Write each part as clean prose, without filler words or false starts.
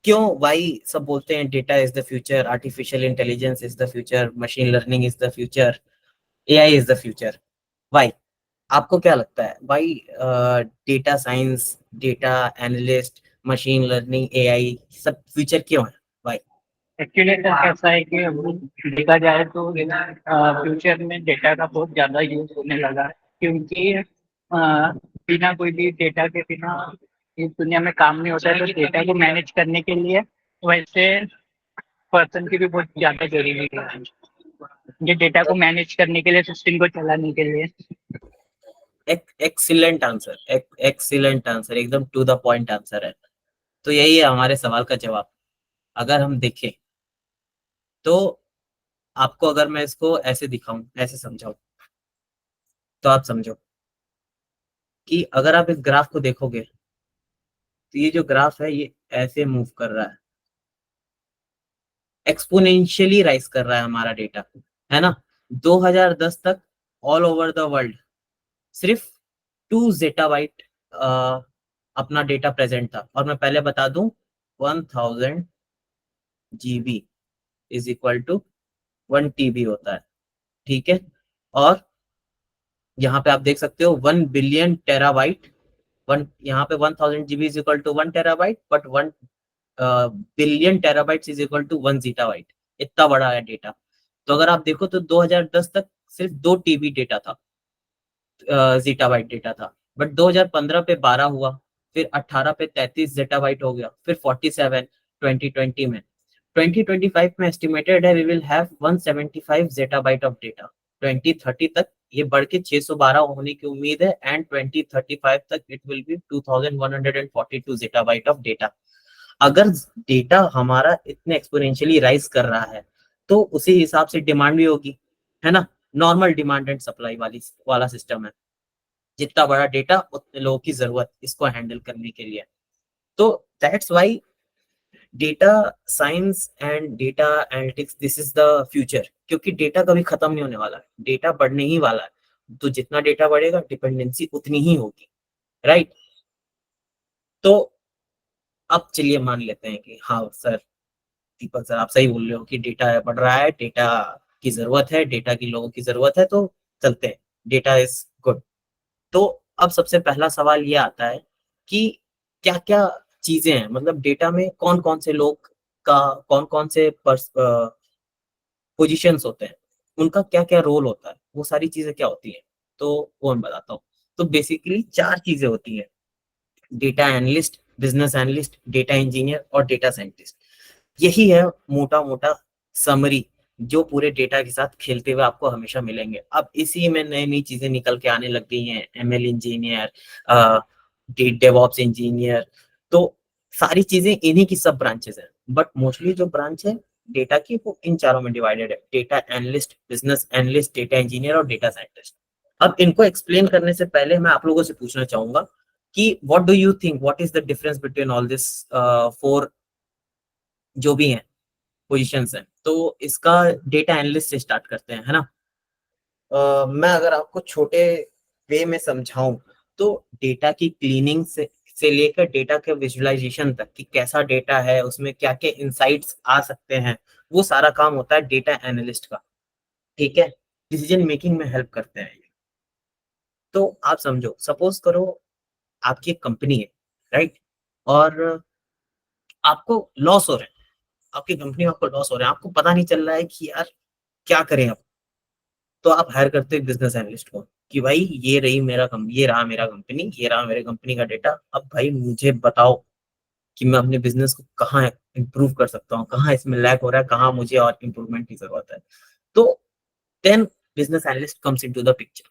क्यों भाई सब बोलते हैं data is the future, artificial intelligence is the future, machine learning is the future, AI is the future. भाई आपको क्या लगता है भाई, data science, data analyst, machine learning, AI सब फ्यूचर क्यों है भाई? एक्चुअली तो ऐसा है कि अभी देखा जाए तो फ्यूचर में डेटा का बहुत ज़्यादा यूज होने लगा है, क्योंकि बिना कोई भी डेटा के बिना इस दुनिया में काम नहीं होता है। तो डेटा को मैनेज करने के लिए वैसे पर्सन की भी बहुत ज़्यादा जरूरी है, ये डेटा को मैनेज करने के लिए, सिस्टम को चलाने के लिए। एक्सीलेंट आंसर, एक्सीलेंट आंसर, एकदम टू द पॉइंट आंसर है। तो यही है हमारे सवाल का जवाब। अगर हम देखें तो आपको अगर मैं इसको ऐसे दिखाऊं, ऐसे समझाऊं, तो आप समझो कि अगर आप इस ग्राफ को देखोगे तो ये जो ग्राफ है ये ऐसे मूव कर रहा है, एक्सपोनेंशियली राइज कर रहा है हमारा डेटा, है ना। 2010 तक ऑल ओवर द वर्ल्ड सिर्फ 2 ज़ेटाबाइट अपना डेटा प्रेजेंट था। और मैं पहले बता दूं, 1000 GB is equal to 1 TB होता है, ठीक है। और यहाँ पे आप देख सकते हो 1 बिलियन टेराबाइट, वन यहाँ पे 1000 GB is equal to 1 terabyte, but 1 billion terabyte is equal to 1 zettabyte. इतना बड़ा है डेटा। तो अगर आप देखो तो 2010 तक सिर्फ 2 TB डेटा था, ज़ेटाबाइट डेटा था। बट 2015 पे 12 हुआ, फिर 18 पे 33 ज़ेटाबाइट हो गया, फिर 47 2020 में। 2025 में एस्टिमेटेड है we will have 175 zettabyte of data. 2030 तक ये बढ़ के 612 होने की उम्मीद है, एंड 2035 तक it will be 2142 zettabyte of data. अगर डेटा हमारा इतने एक्सपोनेंशियली राइज कर रहा है तो उसी हिसाब से डिमांड भी होगी, है ना। नॉर्मल डिमांड एंड सप्लाई वाला सिस्टम है। जितना बड़ा डेटा उतने लोगों की जरूरत इसको हैंडल करने के लिए। तो that's why data science and data analytics this is the future, क्योंकि डेटा कभी खत्म नहीं होने वाला है, डेटा बढ़ने ही वाला है। तो जितना डेटा बढ़ेगा डिपेंडेंसी उतनी ही होगी, राइट। तो अब चलिए मान लेते हैं कि हाँ सर, दीपक सर आप सही बोल रहे हो कि डेटा बढ़ रहा है, डेटा की जरूरत है, डेटा की लोगों की जरूरत है, तो चलते हैं, डेटा इज गुड। तो अब सबसे पहला सवाल ये आता है कि क्या क्या चीजें हैं, मतलब डेटा में कौन कौन से लोग का, कौन कौन से पोजीशंस होते हैं, उनका क्या क्या रोल होता है, वो सारी चीजें क्या होती हैं। तो वो मैं बताता हूँ। तो बेसिकली 4 चीजें होती हैं: data analyst, business analyst, data engineer और डेटा साइंटिस्ट। यही है मोटा मोटा समरी जो पूरे डेटा के साथ खेलते हुए आपको हमेशा मिलेंगे। अब इसी में नई नई चीजें निकल के आने लग गई हैं, एमएल इंजीनियर, डेवऑप्स इंजीनियर। तो सारी चीजें इन्हीं की सब ब्रांचेस हैं, बट मोस्टली जो ब्रांच है डेटा की वो इन चारों में डिवाइडेड है: data analyst, business analyst, data engineer और डेटा साइंटिस्ट। अब इनको एक्सप्लेन करने से पहले मैं आप लोगों से पूछना चाहूंगा कि what do you think, what is the difference between all this 4 जो भी हैं पोजीशंस हैं। तो इसका डेटा एनालिस्ट से स्टार्ट करते हैं, है ना। मैं अगर आपको छोटे वे में समझाऊं तो डेटा की क्लीनिंग से लेकर डेटा के विजुअलाइजेशन तक कि कैसा डेटा है, उसमें क्या क्या इंसाइट्स आ सकते हैं, वो सारा काम होता है डेटा एनालिस्ट का, ठीक है। डिसीजन मेकिंग में हेल्प करते हैं ये। तो आप समझो, सपोज करो आपकी एक कंपनी है, राइट, और आपको लॉस हो रहा है, आपकी कंपनी में आपको लॉस हो रहा है, आपको पता नहीं चल रहा है कि यार क्या करें अब। तो आप हायर करते हैं बिजनेस एनालिस्ट को कि भाई ये रहा मेरा कंपनी, ये रहा मेरे कंपनी का डेटा, अब भाई मुझे बताओ कि मैं अपने बिजनेस को कहाँ इंप्रूव कर सकता हूँ, कहाँ इसमें लैग हो रहा है, कहाँ मुझे और इम्प्रूवमेंट की जरूरत है। तो then business analyst comes into the picture,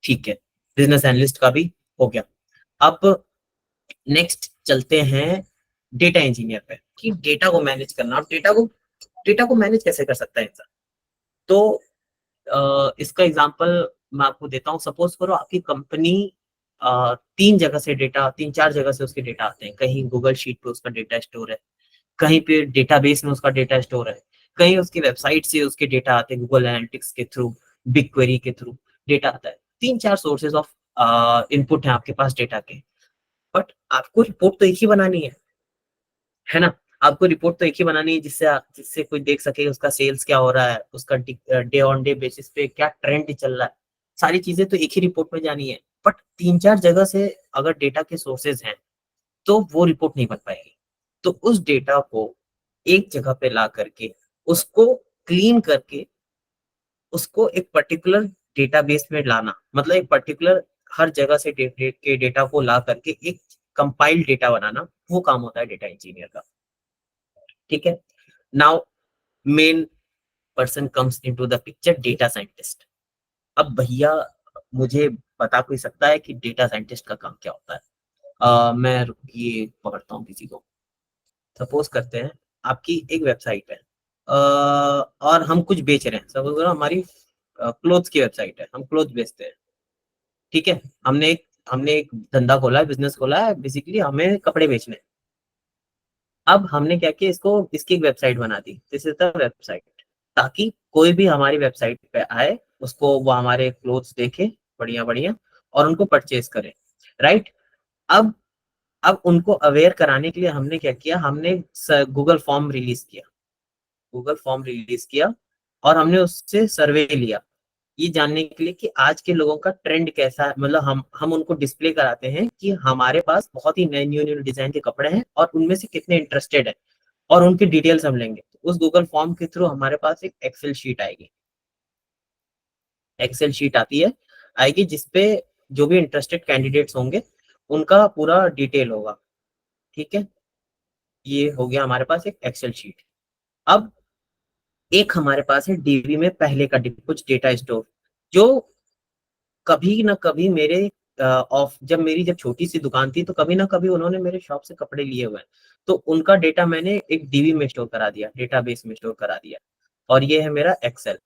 ठीक है। बिजनेस एनालिस्ट का भी हो गया। अब नेक्स्ट चलते हैं डेटा इंजीनियर पे कि डेटा को मैनेज करना। अब डेटा को मैनेज कैसे कर सकता है इंसान। तो इसका एग्जांपल मैं आपको देता हूँ। सपोज करो आपकी कंपनी 3 4 जगह से उसके डेटा आते हैं। कहीं गूगल शीट पे उसका डेटा स्टोर है, कहीं पे डेटाबेस में उसका डेटा स्टोर है, कहीं उसकी वेबसाइट से उसके डेटा आते हैं, गूगल एनालिटिक्स के थ्रू, बिग क्वेरी के थ्रू डेटा आता है। 3 4 सोर्सेज ऑफ इनपुट है आपके पास डेटा के, बट आपको रिपोर्ट तो एक ही बनानी है है ना। आपको रिपोर्ट तो एक ही बनानी है जिससे कोई देख सके उसका सेल्स क्या हो रहा है, उसका डे ऑन डे बेसिस पे क्या ट्रेंड चल रहा है, सारी चीजें तो एक ही रिपोर्ट में जानी है। बट तीन चार जगह से अगर डेटा के सोर्सेज हैं तो वो रिपोर्ट नहीं बन पाएगी। तो उस डेटा को एक जगह पे ला करके उसको क्लीन करके उसको एक पर्टिकुलर डेटाबेस में लाना, मतलब एक पर्टिकुलर हर जगह से के डेटा को ला करके एक कंपाइल्ड डेटा बनाना, वो काम होता है डेटा इंजीनियर का। ठीक है। Now main person comes into the picture, data scientist. अब भैया मुझे बता कोई सकता है कि डेटा साइंटिस्ट का काम क्या होता है? मैं रुकिए पकड़ता हूँ किसी को। सपोज करते हैं आपकी एक वेबसाइट है, और हम कुछ बेच रहे हैं। सपोज करो हमारी क्लोथ्स की वेबसाइट है, हम क्लोथ बेचते हैं। ठीक है। हमने एक धंधा खोला है, बिजनेस खोला है, बेसिकली हमें कपड़े बेचने हैं। अब हमने क्या किया, इसको इसकी एक वेबसाइट बना दी, दिस इज द वेबसाइट, ताकि कोई भी हमारी वेबसाइट पे आए उसको वो हमारे क्लोथ्स देखे बढ़िया बढ़िया और उनको परचेज करें। राइट। अब अब उनको अवेयर कराने के लिए हमने क्या किया, हमने गूगल फॉर्म रिलीज किया। गूगल फॉर्म रिलीज किया और हमने उससे सर्वे लिया, ये जानने के लिए कि आज के लोगों का ट्रेंड कैसा है। मतलब हम उनको डिस्प्ले कराते हैं कि हमारे पास बहुत ही नए न्यू न्यू डिजाइन के कपड़े हैं और उनमें से कितने इंटरेस्टेड है, और उनकी डिटेल्स हम लेंगे। तो उस गूगल फॉर्म के थ्रू हमारे पास एक एक्सेल शीट आएगी। एक्सेल शीट आती है, आएगी, जिसपे जो भी इंटरेस्टेड कैंडिडेट्स होंगे उनका पूरा डिटेल होगा। ठीक है। ये हो गया हमारे पास एक एक्सेल शीट। अब एक हमारे पास है डीबी में पहले का कुछ डेटा स्टोर, जो कभी ना कभी मेरे ऑफ जब छोटी सी दुकान थी तो कभी ना कभी उन्होंने मेरे शॉप से कपड़े लिए हुए हैं। तो उनका डेटा मैंने एक डीबी में स्टोर करा दिया, डेटाबेस में स्टोर करा दिया, और ये है मेरा एक्सेल।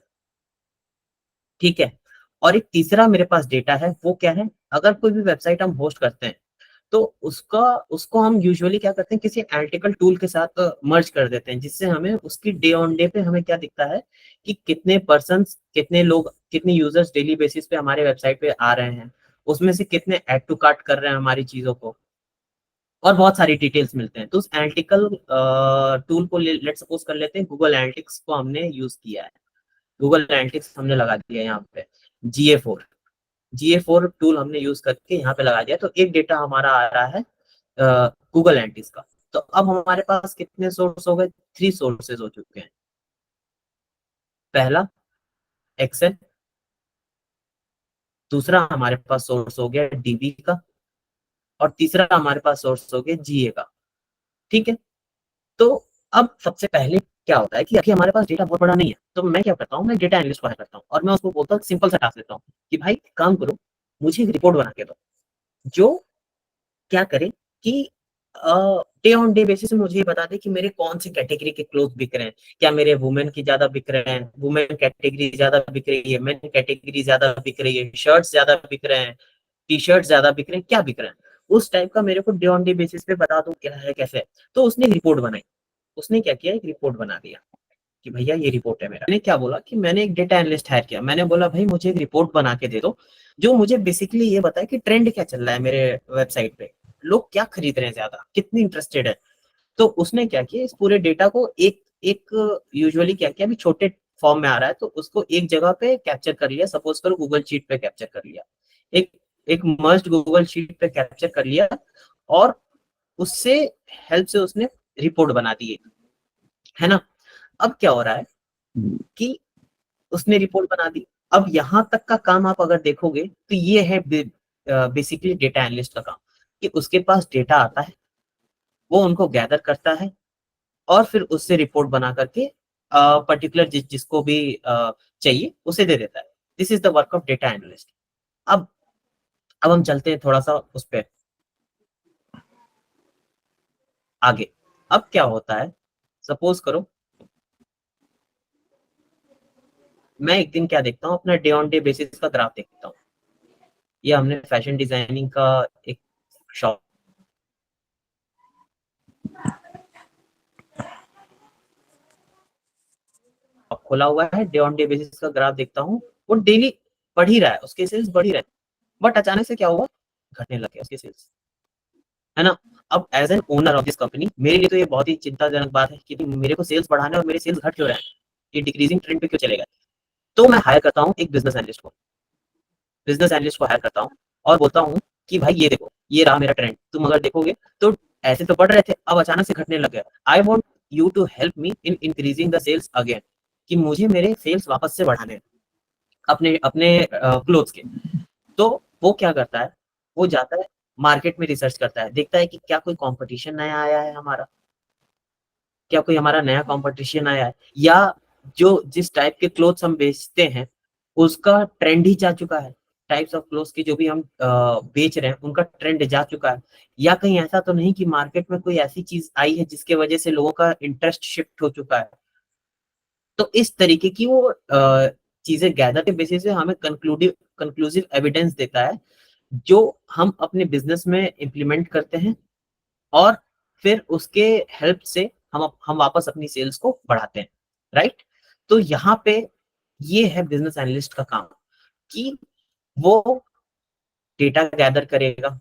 ठीक है। और एक तीसरा मेरे पास डेटा है, वो क्या है, अगर कोई भी वेबसाइट हम होस्ट करते हैं तो उसका उसको हम यूजुअली क्या करते हैं, किसी एनालिटिकल टूल के साथ मर्ज कर देते हैं, जिससे हमें उसकी डे ऑन डे पे हमें क्या दिखता है कि कितने पर्सन, कितने लोग, कितने यूजर्स डेली बेसिस पे हमारे वेबसाइट पे आ रहे हैं, उसमें से कितने ऐड टू कार्ट कर रहे हैं हमारी चीजों को, और बहुत सारी डिटेल्स मिलते हैं। तो उस एनालिटिकल टूल को लेट सपोज कर लेते हैं, गूगल एनालिटिक्स को हमने यूज किया है। गूगल एनालिटिक्स हमने लगा दिया यहाँ पे, GA4 टूल हमने यूज करके यहाँ पे लगा दिया, तो एक डेटा हमारा आ रहा है गूगल एनालिटिक्स का। तो अब हमारे पास कितने सोर्स हो गए, 3 सोर्सेज हो चुके हैं। पहला एक्सेल, दूसरा हमारे पास सोर्स हो गया डीबी का, और तीसरा हमारे पास सोर्स हो गया जीए का। ठीक है। तो अब सबसे पहले क्या होता है कि अभी हमारे पास डेटा बहुत बड़ा नहीं है, तो मैं क्या करता हूँ, मैं डेटा एनालिस्ट को हायर करता हूँ और मैं उसको बोलता हूँ, सिंपल सा टास्क देता हूँ कि भाई काम करो, मुझे एक रिपोर्ट बना के दो, जो क्या करे कि डे ऑन डे बेसिस में मुझे ये बता दे कि मेरे कौन सी कैटेगरी के क्लोथ बिक रहे हैं। क्या मेरे वुमेन की ज्यादा बिक रहे हैं, वुमेन कैटेगरी ज्यादा बिक रही है, मेन कैटेगरी ज्यादा बिक रही है, शर्ट्स ज्यादा बिक रहे हैं, टी शर्ट ज्यादा बिक रहे हैं, क्या बिक रहे हैं, उस टाइप का मेरे को डे ऑन डे बेसिस पे बता दो क्या है कैसे है। तो उसने एक रिपोर्ट बनाई। उसने क्या किया, एक रिपोर्ट बना दिया कि भैया ये रिपोर्ट है मेरा। मैंने क्या बोला कि मैंने एक डेटा एनालिस्ट हायर किया, मैंने बोला भाई मुझे एक रिपोर्ट बना के दे दो, जो मुझे बेसिकली ये बताए कि ट्रेंड क्या चल रहा है मेरे वेबसाइट पे, लोग क्या खरीद रहे हैं, ज्यादा कितनी इंटरेस्टेड है। तो उसने क्या किया, इस पूरे डेटा को एक एक यूजुअली क्या किया, अभी छोटे फॉर्म में आ रहा है तो उसको एक जगह पे कैप्चर कर लिया, सपोज करो गूगल शीट पे कैप्चर कर लिया, एक एक मर्ज गूगल शीट पे कैप्चर कर लिया, और उससे हेल्प से उसने रिपोर्ट बना दी है ना। अब क्या हो रहा है कि उसने रिपोर्ट बना दी। अब यहां तक का काम आप अगर देखोगे तो ये है बेसिकली डेटा एनालिस्ट का काम, कि उसके पास डेटा आता है, वो उनको गैदर करता है और फिर उससे रिपोर्ट बना करके पर्टिकुलर जिसको भी चाहिए उसे दे देता है। This is the work of data analyst. अब अब हम चलते हैं थोड़ा सा उस पर आगे। अब क्या होता है, सपोज करो मैं एक दिन क्या देखता हूँ, अपना डे ऑन डे बेसिस का ग्राफ देखता हूँ। ये हमने फैशन डिजाइनिंग का एक शॉप खोला हुआ है, डे ऑन डे बेसिस का ग्राफ देखता हूँ, वो डेली बढ़ ही रहा है, उसके सेल्स बढ़ ही रहे हैं। बट अचानक से क्या हुआ, घटने लगे उसके सेल्स, है ना। अब as an owner of this company मेरे लिए तो ये बहुत ही चिंताजनक बात है कि मेरे को सेल्स बढ़ाने और मेरे सेल्स घट क्यों रहे हैं, ये डिक्रीजिंग ट्रेंड पे क्यों चलेगा। तो मैं हायर करता हूँ एक बिजनेस एनालिस्ट को हायर करता हूँ और बोलता हूँ कि भाई ये देखो, ये रहा मेरा ट्रेंड, तुम अगर देखोगे तो ऐसे तो बढ़ रहे थे, अब अचानक से घटने लग गया। I want you to help me in increasing the sales again, कि मुझे मेरे सेल्स वापस से बढ़ाने हैं अपने अपने क्लोथ्स के। तो वो क्या करता है, वो जाता है मार्केट में रिसर्च करता है, देखता है कि क्या कोई कंपटीशन नया आया है हमारा, क्या कोई हमारा नया कंपटीशन आया है, या जो जिस टाइप के क्लोथ्स हम बेचते हैं उसका ट्रेंड ही जा चुका है, टाइप्स ऑफ क्लोथ्स की जो भी हम बेच रहे हैं उनका ट्रेंड जा चुका है, या कहीं ऐसा तो नहीं कि मार्केट में कोई ऐसी चीज आई है जिसके वजह से लोगों का इंटरेस्ट शिफ्ट हो चुका है। तो इस तरीके की वो चीजें गैदर के बेसिस पे हमें कंक्लूसिव एविडेंस देता है, जो हम अपने बिजनेस में इम्प्लीमेंट करते हैं और फिर उसके हेल्प से हम वापस अपनी सेल्स को बढ़ाते हैं, राइट। तो यहाँ पे ये है बिजनेस एनालिस्ट का काम, कि वो डेटा गैदर करेगा।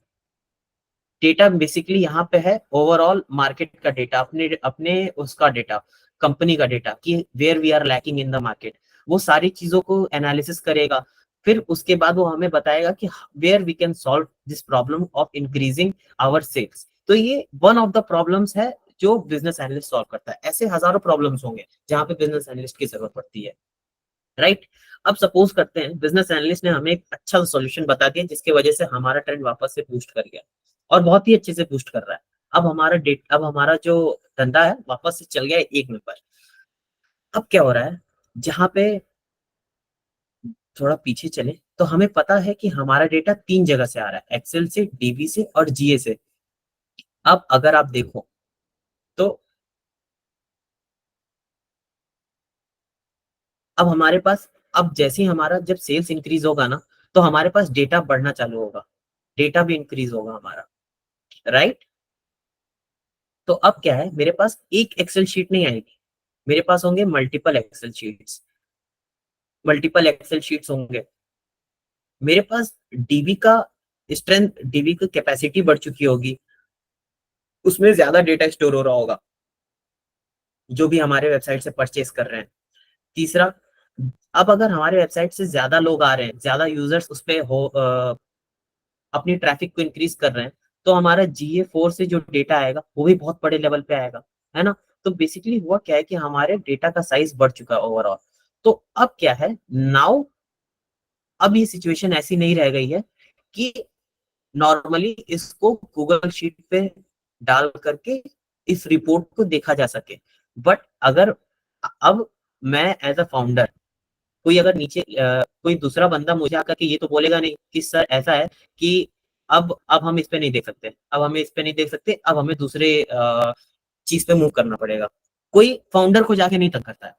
डेटा बेसिकली यहाँ पे है ओवरऑल मार्केट का डेटा, अपने अपने उसका डेटा, कंपनी का डेटा, कि where we are lacking in the market, वो सारी चीजों को एनालिसिस करेगा। फिर उसके बाद वो हमें बताएगा कि where we can solve this problem of increasing our sales. तो ये वन ऑफ द प्रॉब्लम्स है जो बिजनेस एनालिस्ट सॉल्व करता है। ऐसे हजारों प्रॉब्लम्स होंगे जहां पे बिजनेस एनालिस्ट की जरूरत पड़ती है, राइट। अब सपोज करते हैं बिजनेस एनालिस्ट ने हमें एक अच्छा सॉल्यूशन बता दिया जिसकी वजह से हमारा ट्रेंड वापस से बूस्ट कर गया और बहुत ही अच्छे से बूस्ट कर रहा है। अब हमारा जो धंधा है वापस से चल गया है एक नंबर। अब क्या हो रहा है, जहां पे थोड़ा पीछे चले तो हमें पता है कि हमारा डेटा तीन जगह से आ रहा है, एक्सेल से, डीबी से और जीए से। अब अगर आप देखो तो अब हमारे पास, अब जैसे ही हमारा जब सेल्स इंक्रीज होगा ना, तो हमारे पास डेटा बढ़ना चालू होगा, डेटा भी इंक्रीज होगा हमारा, राइट। तो अब क्या है, मेरे पास एक एक्सेल शीट नहीं आएगी, मेरे पास होंगे मल्टीपल एक्सेल शीट्स होंगे। मेरे पास डीबी का स्ट्रेंथ, डीबी की कैपेसिटी बढ़ चुकी होगी, उसमें ज्यादा डेटा स्टोर हो रहा होगा जो भी हमारे वेबसाइट से परचेस कर रहे हैं। तीसरा, अब अगर हमारे वेबसाइट से ज्यादा लोग आ रहे हैं, ज्यादा यूजर्स उस पे अपनी ट्रैफिक को इंक्रीज कर रहे हैं, तो हमारा GA4 से जो डेटा आएगा वो भी बहुत बड़े लेवल पे आएगा, है ना। तो बेसिकली हुआ क्या है कि हमारे डेटा का साइज बढ़ चुका है ओवरऑल। तो अब क्या है, नाउ अब ये सिचुएशन ऐसी नहीं रह गई है कि नॉर्मली इसको गूगल शीट पे डाल करके इस रिपोर्ट को देखा जा सके। बट अगर अब मैं एज अ फाउंडर, कोई अगर नीचे कोई दूसरा बंदा मुझे आकर के ये तो बोलेगा नहीं कि सर ऐसा है कि अब हम इस पे नहीं देख सकते, अब हमें इस पे नहीं देख सकते, अब हमें दूसरे चीज पे मूव करना पड़ेगा। कोई फाउंडर को जाके नहीं तंग करता है।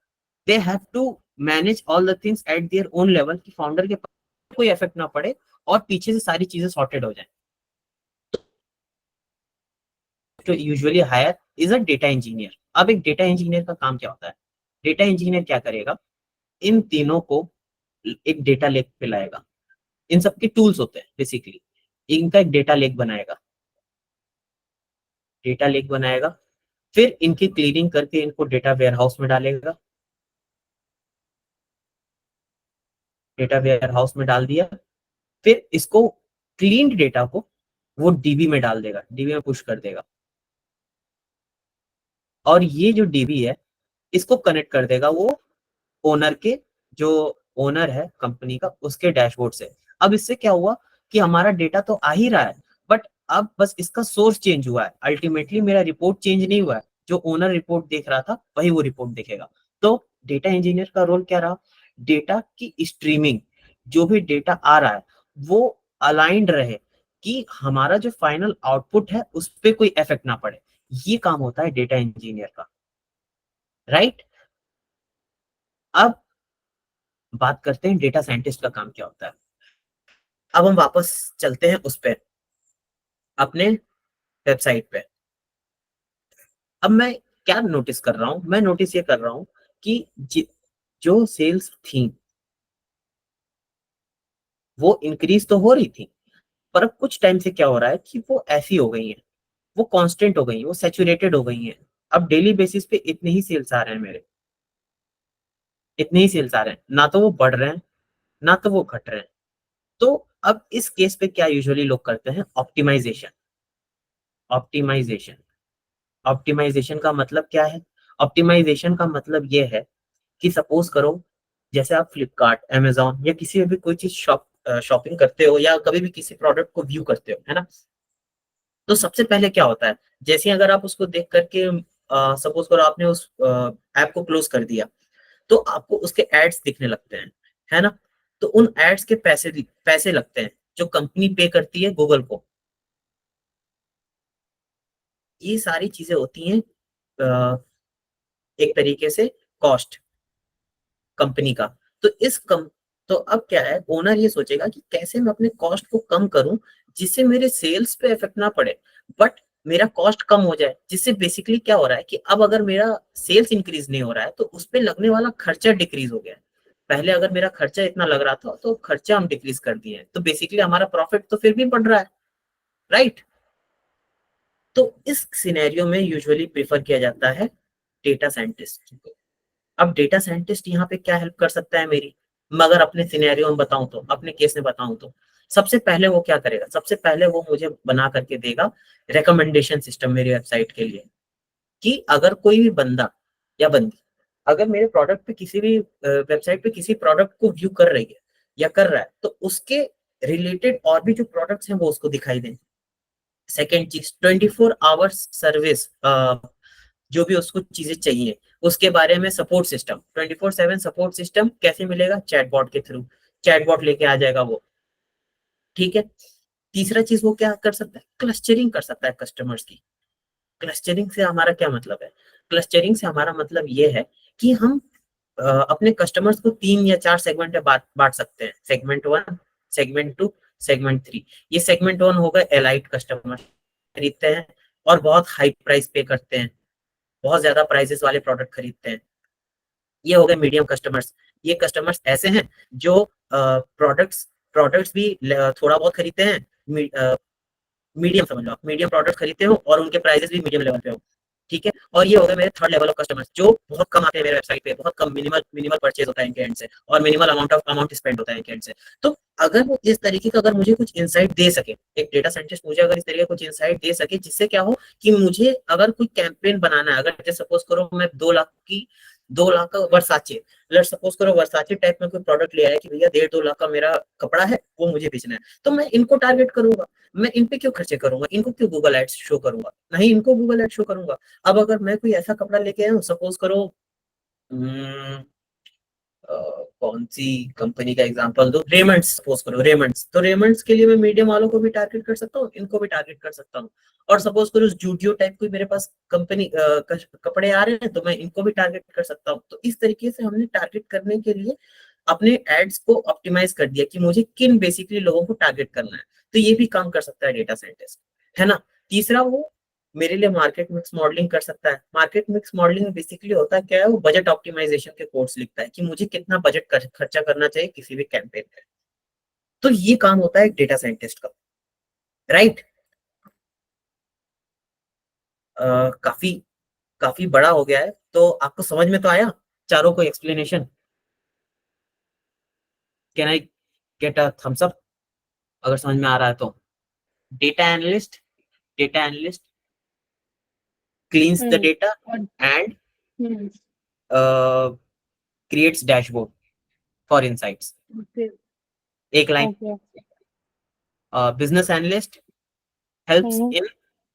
They have to manage all the things at their own level, कि फाउंडर के कोई इफेक्ट ना पड़े और पीछे से सारी चीजें सॉर्टेड हो जाए। तो usually hire is a data engineer. अब एक डेटा इंजीनियर का काम क्या होता है, डेटा इंजीनियर क्या करेगा, इन तीनों को एक डेटा लेक पे लाएगा। इन सबके टूल्स होते हैं बेसिकली, इनका एक डेटा लेक बनाएगा, फिर इनकी क्लीनिंग करके इनको डेटा वेयर हाउस में डालेगा, डेटा वेयर हाउस में डाल दिया, फिर इसको क्लीन डेटा को वो डीबी में डाल देगा, डीबी में पुश कर देगा, और ये जो डीबी है इसको कनेक्ट कर देगा वो ओनर के, जो ओनर है कंपनी का, उसके डैशबोर्ड से। अब इससे क्या हुआ कि हमारा डेटा तो आ ही रहा है, बट अब बस इसका सोर्स चेंज हुआ है, अल्टीमेटली मेरा रिपोर्ट चेंज नहीं हुआ है। जो ओनर रिपोर्ट देख रहा था वही वो रिपोर्ट देखेगा। तो डेटा इंजीनियर का रोल क्या रहा, डेटा की स्ट्रीमिंग, जो भी डेटा आ रहा है वो अलाइंड रहे, कि हमारा जो फाइनल आउटपुट है उस पर कोई इफेक्ट ना पड़े। ये काम होता है डेटा इंजीनियर का, राइट। अब बात करते हैं डेटा साइंटिस्ट का काम क्या होता है। अब हम वापस चलते हैं उस पे, अपने वेबसाइट पे। अब मैं क्या नोटिस कर रहा हूँ, मैं नोटिस ये कर रहा हूँ कि जो सेल्स थी वो इंक्रीज तो हो रही थी, पर अब कुछ टाइम से क्या हो रहा है कि वो ऐसी हो गई है, वो कांस्टेंट हो गई है, वो सैचुरेटेड हो गई है। अब डेली बेसिस पे इतने ही सेल्स आ रहे हैं मेरे, इतने ही सेल्स आ रहे हैं, ना तो वो बढ़ रहे हैं ना तो वो घट रहे हैं। तो अब इस केस पे क्या यूजुअली लोग करते हैं, ऑप्टिमाइजेशन। ऑप्टिमाइजेशन ऑप्टिमाइजेशन का मतलब क्या है? ऑप्टिमाइजेशन का मतलब ये है कि सपोज करो, जैसे आप फ्लिपकार्ट, अमेजोन या किसी भी कोई चीज शॉपिंग करते हो या कभी भी किसी प्रोडक्ट को व्यू करते हो, है ना? तो सबसे पहले क्या होता है, जैसे अगर आप उसको देख करके सपोज करो आपने उस ऐप को क्लोज कर दिया, तो आपको उसके एड्स दिखने लगते हैं, है ना? तो उन एड्स के पैसे पैसे लगते हैं जो कंपनी पे करती है गूगल को। ये सारी चीजें होती हैं एक तरीके से कॉस्ट कंपनी का। तो इस कम तो अब क्या है, ओनर ये सोचेगा कि कैसे मैं अपने कॉस्ट को कम करूं जिससे मेरे सेल्स पे इफेक्ट ना पड़े, बट मेरा कॉस्ट कम हो जाए। जिससे बेसिकली क्या हो रहा है कि अब अगर मेरा सेल्स इंक्रीज नहीं हो रहा है तो उस पे लगने वाला खर्चा डिक्रीज हो गया है। पहले अगर मेरा खर्चा इतना लग रहा था तो खर्चा हम डिक्रीज कर दिए हैं, तो बेसिकली हमारा प्रॉफिट तो फिर भी बढ़ रहा है, राइट? तो इस सिनेरियो में यूजुअली प्रेफर किया जाता है डेटा साइंटिस्ट। अब डेटा साइंटिस्ट यहाँ पे क्या हेल्प कर सकता है मेरी, मगर अपने सिनेरियो में बताऊं तो, अपने केस में बताऊं तो सबसे पहले वो क्या करेगा, सबसे पहले वो मुझे बना करके देगा रिकमेंडेशन सिस्टम मेरी वेबसाइट के लिए। कि अगर कोई भी बंदा या बंदी अगर मेरे प्रोडक्ट पे किसी भी वेबसाइट पे किसी प्रोडक्ट को व्यू कर रही है या कर रहा है, तो उसके रिलेटेड और भी जो प्रोडक्ट्स हैं वो उसको दिखाई दें। सेकेंड चीज, 24 आवर्स सर्विस, जो भी उसको चीजें चाहिए उसके बारे में सपोर्ट सिस्टम, 24/7 सपोर्ट सिस्टम कैसे मिलेगा, चैटबॉट के थ्रू। चैटबॉट लेके आ जाएगा वो, ठीक है। तीसरा चीज वो क्या कर सकता है, क्लस्टरिंग कर सकता है कस्टमर्स की। क्लस्टरिंग से हमारा क्या मतलब है, क्लस्टरिंग से हमारा मतलब ये है कि हम अपने कस्टमर्स को 3 या 4 सेगमेंट में बांट बांट सकते हैं। Segment 1, segment 2, segment 3। ये सेगमेंट 1 होगा एलाइट कस्टमर, खरीदते हैं और बहुत हाई प्राइस पे करते हैं, बहुत ज्यादा प्राइसेस वाले प्रोडक्ट खरीदते हैं। ये हो गए मीडियम कस्टमर्स। ये कस्टमर्स ऐसे हैं जो प्रोडक्ट्स प्रोडक्ट्स भी थोड़ा बहुत खरीदते हैं, मीडियम समझ लो आप, मीडियम प्रोडक्ट खरीदते हो और उनके प्राइसेस भी मीडियम लेवल पे हो, ठीक है। और ये हो गए मेरे थर्ड लेवल ऑफ कस्टमर्स जो बहुत कम आते हैं मेरे वेबसाइट पे, बहुत कम, मिनिमल मिनिमल परचेज होता है इनके एंड से, और मिनिमल अमाउंट स्पेंड होता है इनके एंड से। तो अगर वो इस तरीके का अगर मुझे कुछ इंसाइट दे सके, एक डेटा साइंटिस्ट मुझे अगर इस तरीके का कुछ इंसाइट दे सके जिससे क्या हो कि मुझे अगर कोई कैंपेन बनाना है, अगर जैसे सपोज करो मैं 2 लाख का वर्साचे, लेट सपोज करो वर्साचे टाइप में कोई प्रोडक्ट ले आया कि भैया 1.5-2 लाख का मेरा कपड़ा है, वो मुझे बेचना है, तो मैं इनको टारगेट करूंगा। मैं इन पे क्यों खर्चे करूंगा, इनको क्यों गूगल एड्स शो करूंगा, नहीं इनको गूगल एड्स शो करूंगा। अब अगर मैं कोई ऐसा कपड़ा लेके आया हूँ, सपोज करो कौन सी कंपनी का एग्जांपल दो, रेमंड्स, सपोज करो रेमंड्स, तो रेमंड्स के लिए मैं मीडियम वालों को भी टारगेट कर सकता हूँ, इनको भी टारगेट कर सकता हूँ। और सपोज करो जूडियो टाइप कोई मेरे पास कंपनी कपड़े आ रहे हैं, तो मैं इनको भी टारगेट कर सकता हूँ। तो इस तरीके से हमने टारगेट करने के लिए अपने एड्स को ऑप्टिमाइज कर दिया कि मुझे किन बेसिकली लोगों को टारगेट करना है। तो ये भी काम कर सकता है डेटा साइंटिस्ट, है ना। तीसरा, वो मेरे लिए मार्केट मिक्स मॉडलिंग कर सकता है। मार्केट मिक्स मॉडलिंग बेसिकली होता है क्या है, वो बजट ऑप्टिमाइजेशन के कोड्स लिखता है कि मुझे कितना बजट खर्चा करना चाहिए किसी भी कैंपेन पे। तो ये काम होता है डेटा साइंटिस्ट का, राइट। काफी काफी बड़ा हो गया है, तो आपको समझ में तो आया चारों को explanation? Can I get a thumbs up अगर समझ में आ रहा है तो? Data analyst cleans the hmm data और and hmm uh, creates dashboard for insights। Okay एक line, okay business analyst helps hmm in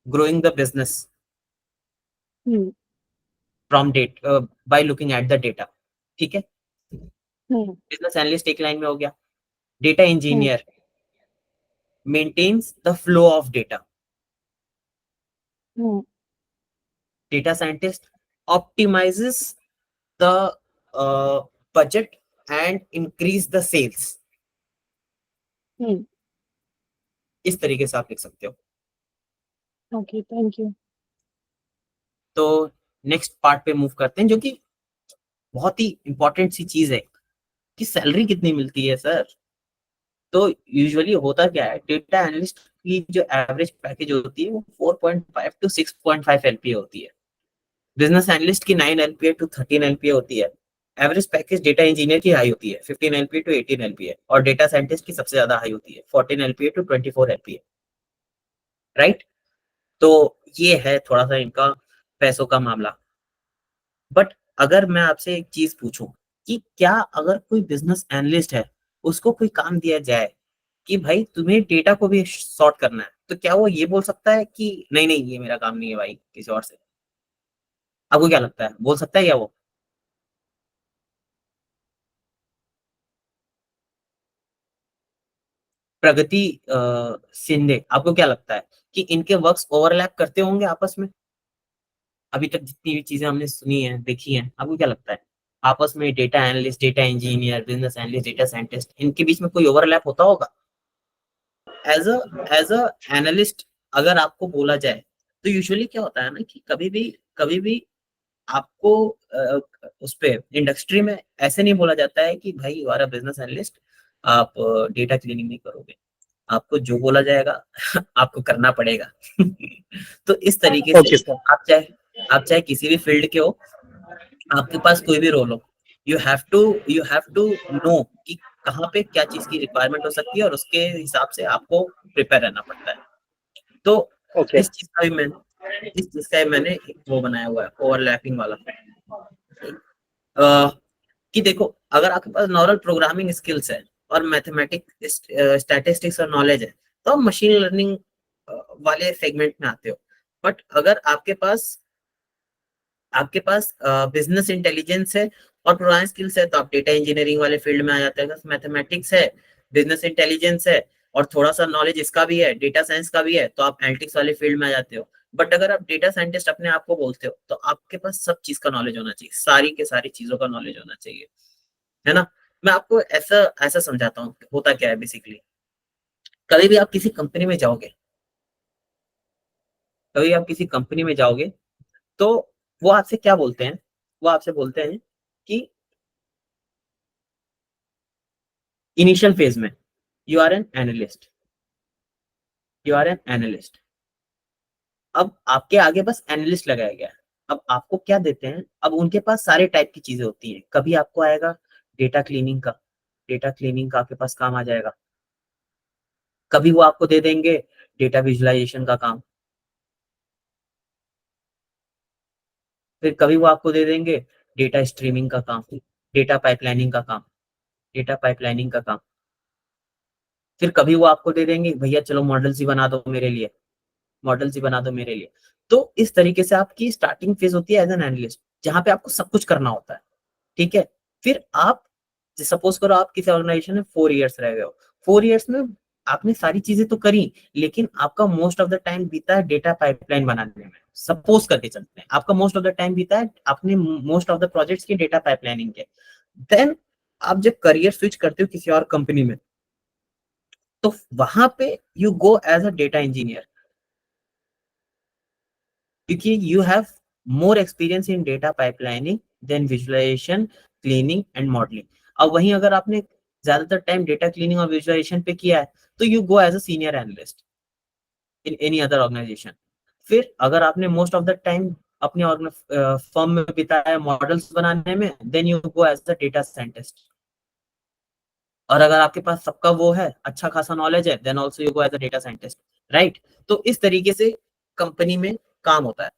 growing the business hmm from data by looking at the data, ठीक है। Hmm business analyst एक line में हो गया। Data hmm engineer maintains the flow of data. Hmm data scientist optimizes the budget and increase the sales। हम्म इस तरीके से आप लिख सकते हो। ओके थैंक यू तो नेक्स्ट पार्ट पे मूव करते हैं, जो कि बहुत ही इंपॉर्टेंट सी चीज है कि सैलरी कितनी मिलती है सर। तो यूजुअली होता क्या है, डेटा एनालिस्ट की जो एवरेज पैकेज होती है वो 4.5 to 6.5 LPA होती है। बिजनेस एनालिस्ट की 9 LPA to 13 LPA होती है। एवरेज पैकेज डेटा इंजीनियर की हाई होती है 15 LPA to 18 LPA, और डेटा साइंटिस्ट की सबसे ज्यादा हाई होती है 14 LPA to 24 LPA, राइट। तो ये है थोड़ा सा इनका पैसों का मामला। बट अगर मैं आपसे एक चीज पूछूं कि क्या अगर कोई बिजनेस एनालिस्ट है, उसको कोई काम दिया जाए कि भाई तुम्हें डेटा को भी सॉर्ट करना है, तो क्या वो ये बोल सकता है कि नहीं नहीं ये मेरा काम नहीं है भाई, किसी और से? आपको क्या लगता है, बोल सकता है क्या वो? प्रगति शिंदे, आपको क्या लगता है कि इनके वर्क्स ओवरलैप करते होंगे आपस में? अभी तक जितनी भी चीजें हमने सुनी है, देखी है, आपको क्या लगता है आपस में data analyst, data engineer, business analyst, data scientist, इनके बीच में कोई ओवरलैप होता होगा? एज अ एनालिस्ट अगर आपको बोला जाए तो यूजुअली क्या होता है ना कि कभी भी आपको उस पे इंडस्ट्री में ऐसे नहीं बोला जाता है कि भाई you are a business analyst, आप डेटा क्लीनिंग नहीं करोगे। आपको जो बोला जाएगा आपको करना पड़ेगा। तो इस तरीके से ओके सर। आप चाहे किसी भी फील्ड के हो, आपके पास कोई भी रोल हो, यू हैव टू नो कि कहाँ पे क्या चीज की रिक्वायरमेंट हो सकती है, और उसके हिसाब से आपको प्रिपेयर रहना पड़ता है। तो ओके। इस चीज का भी मैंने एक वो बनाया हुआ है ओवरलैपिंग वाला। अ, कि देखो, अगर आपके पास नॉर्मल प्रोग्रामिंग स्किल्स है और मैथमेटिक्स, स्टैटिस्टिक्स और नॉलेज है, तो आप मशीन लर्निंग वाले सेगमेंट में आते हो। बट अगर आपके पास बिजनेस इंटेलिजेंस है और प्रोग्रामिंग स्किल्स है, तो आप डेटा इंजीनियरिंग वाले फील्ड में आ जाते हैं। अगर मैथमेटिक्स है, बिजनेस इंटेलिजेंस है और थोड़ा सा नॉलेज इसका भी है, डेटा साइंस का भी है, तो आप एनालिटिक्स वाले फील्ड में आ जाते हो। बट अगर आप डेटा साइंटिस्ट अपने आप को बोलते हो, तो आपके पास सब चीज का नॉलेज होना चाहिए, सारी के सारी चीजों का नॉलेज होना चाहिए, है ना। मैं आपको ऐसा ऐसा समझाता हूँ होता क्या है बेसिकली। कभी भी आप किसी कंपनी में जाओगे, कभी आप किसी कंपनी में जाओगे, तो वो आपसे क्या बोलते हैं? वो आपसे बोलते हैं कि इनिशियल फेज में you are an analyst, you are an analyst. अब आपके आगे बस एनालिस्ट लगाया गया है। अब आपको क्या देते हैं? अब उनके पास सारे टाइप की चीजें होती हैं। कभी आपको आएगा डेटा क्लीनिंग का, डेटा क्लीनिंग का आपके पास काम आ जाएगा। कभी वो आपको दे देंगे डेटा विजुअलाइजेशन का काम, फिर कभी वो आपको दे देंगे डेटा स्ट्रीमिंग का काम, डेटा पाइपलाइनिंग का काम, डेटा पाइपलाइनिंग का काम। फिर कभी वो आपको दे देंगे भैया चलो मॉडल्स ही बना दो मेरे लिए, मॉडल्स ही बना दो मेरे लिए। तो इस तरीके से आपकी स्टार्टिंग फेज होती है एज एन एनालिस्ट, जहां पे आपको सब कुछ करना होता है। ठीक है। फिर आप सपोज करो आप किसी ऑर्गेनाइजेशन में 4 इयर्स रह गए हो, 4 इयर्स में आपने सारी चीजें तो करी, लेकिन आपका मोस्ट ऑफ द टाइम बीता है डेटा पाइपलाइन बनाने में। सपोज करके चलते हैं आपका मोस्ट ऑफ द टाइम बीता है आपने मोस्ट ऑफ द प्रोजेक्ट्स की डेटा पाइपलाइनिंग के। देन आप जब करियर स्विच करते हो किसी और कंपनी में, तो वहां पे you go as a data engineer, क्योंकि you have more experience in data pipelining than visualisation, cleaning and modelling. अब वहीं अगर आपने ज्यादातर टाइम डेटा क्लीनिंग और विजुअलाइजेशन पे किया है, तो you go as a senior analyst in any other organisation. फिर अगर आपने मोस्ट ऑफ द टाइम अपने फर्म में बिताया है मॉडल्स बनाने में, then you go as a data scientist. और अगर आपके पास सबका वो है, अच्छा खासा नॉलेज है, then also you go as a data scientist, right. तो इस तरीके से कंपनी में काम होता है।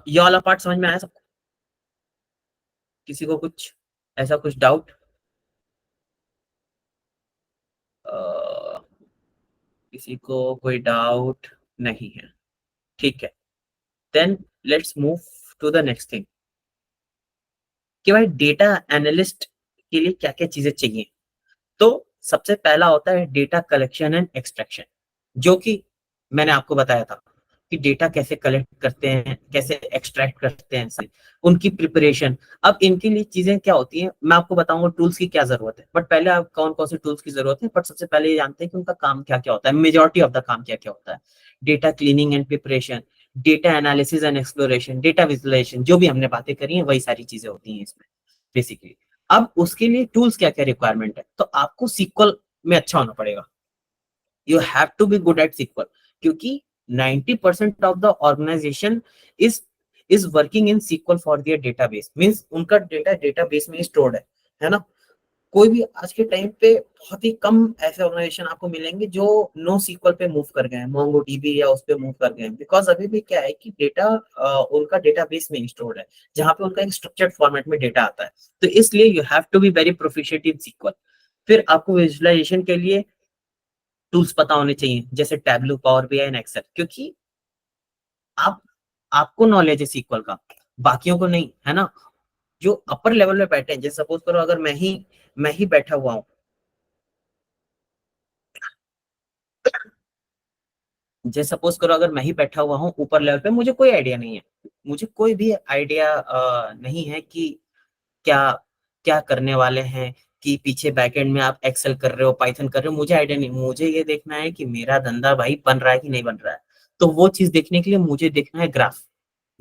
ये वाला पार्ट समझ में आया सबको? किसी को कुछ ऐसा कुछ डाउट? किसी को कोई डाउट नहीं है? ठीक है, then let's move to the next thing कि भाई डेटा एनालिस्ट के लिए क्या क्या चीजें चाहिए। तो सबसे पहला होता है डेटा कलेक्शन एंड एक्सट्रैक्शन, जो कि मैंने आपको बताया था कि डेटा कैसे कलेक्ट करते हैं, कैसे एक्सट्रैक्ट करते हैं, उनकी प्रिपरेशन। अब इनके लिए चीजें क्या होती हैं, मैं आपको बताऊंगा टूल्स की क्या जरूरत है। बट पहले आप कौन कौन से टूल्स की जरूरत है, बट सबसे पहले ये जानते हैं कि उनका काम क्या क्या होता है, मेजोरिटी ऑफ द काम क्या क्या होता है। Data cleaning and preparation, data analysis and exploration, data visualisation, जो भी हमने बातें करी हैं वही सारी चीजें होती हैं इसमें बेसिकली। अब उसके लिए टूल्स क्या क्या रिक्वायरमेंट है, तो आपको सीक्वल में अच्छा होना पड़ेगा। You have to be good at SQL, क्योंकि 90% of the organisation is is working in SQL for their database, means उनका डेटा डेटाबेस में स्टोर्ड है ना। कोई भी आज के टाइम पे बहुत ही कम ऐसे ऑर्गेनाइजेशन आपको मिलेंगे जो नो सीक्वल पे मूव कर गए हैं, मोंगोडीबी या उस पे मूव कर गए हैं, बिकॉज अभी भी क्या है कि डेटा उनका डेटाबेस में स्टोर्ड है, जहां पे उनका एक स्ट्रक्चर्ड फॉर्मेट में डेटा आता है। तो इसलिए you have to be very proficient in SQL. फिर आपको विजुअलाइजेशन के लिए टूल्स पता होने चाहिए, जैसे Tableau, Power BI and Excel, क्योंकि आप आपको नॉलेज है सीक्वल का, बाकियों को नहीं, है ना। जो अपर लेवल में बैठे हैं, जैसे सपोज करो अगर मैं ही बैठा हुआ हूँ, जैसे सपोज करो अगर मैं ही बैठा हुआ हूँ ऊपर लेवल पे, मुझे कोई आइडिया नहीं है, मुझे कोई भी आइडिया नहीं है कि क्या क्या करने वाले हैं, कि पीछे बैकएंड में आप एक्सेल कर रहे हो, पाइथन कर रहे हो, मुझे आइडिया नहीं। मुझे ये देखना है कि मेरा धंधा भाई बन रहा है कि नहीं बन रहा है। तो वो चीज देखने के लिए मुझे देखना है ग्राफ।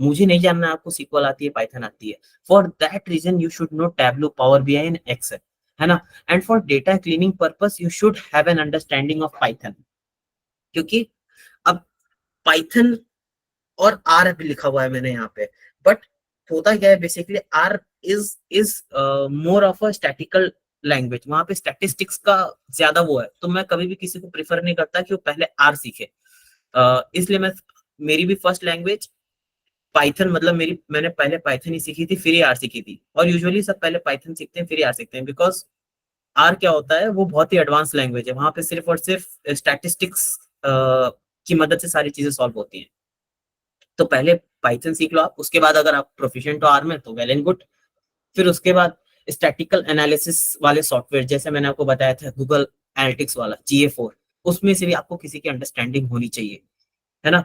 मुझे नहीं जानना आपको सीक्वल आती है, पाइथन आती है। For that reason you should know Tableau, Power BI and Excel, है ना। And for data cleaning purpose you should have an understanding of Python, क्योंकि अब पाइथन और आर भी लिखा हुआ है मैंने यहाँ पे, बट होता क्या है basically, R is more of a statical language, वहां पे स्टैटिस्टिक्स का ज्यादा वो है। तो मैं कभी भी किसी को प्रेफर नहीं करता कि वो पहले आर सीखे। इसलिए मेरी भी फर्स्ट लैंग्वेज पाइथन, मतलब मैंने पहले पाइथन ही सीखी थी, फिर ही आर सीखी थी। और यूजुअली सब पहले पाइथन सीखते हैं फिर ही आर सीखते हैं, बिकॉज आर क्या होता है, वो बहुत ही एडवांस लैंग्वेज है, वहां पे सिर्फ और सिर्फ स्टैटिस्टिक्स की मदद से सारी चीजें सॉल्व होती हैं। तो पहले पाइथन सीख लो आप, उसके बाद अगर आप प्रोफिशिएंट हो आर में तो वेल एंड गुड। फिर उसके बाद स्टैटिकल एनालिसिस वाले सॉफ्टवेयर, जैसे मैंने आपको बताया था गूगल एनालिटिक्स वाला GA4, उसमें से भी आपको किसी की अंडरस्टैंडिंग होनी चाहिए, है ना।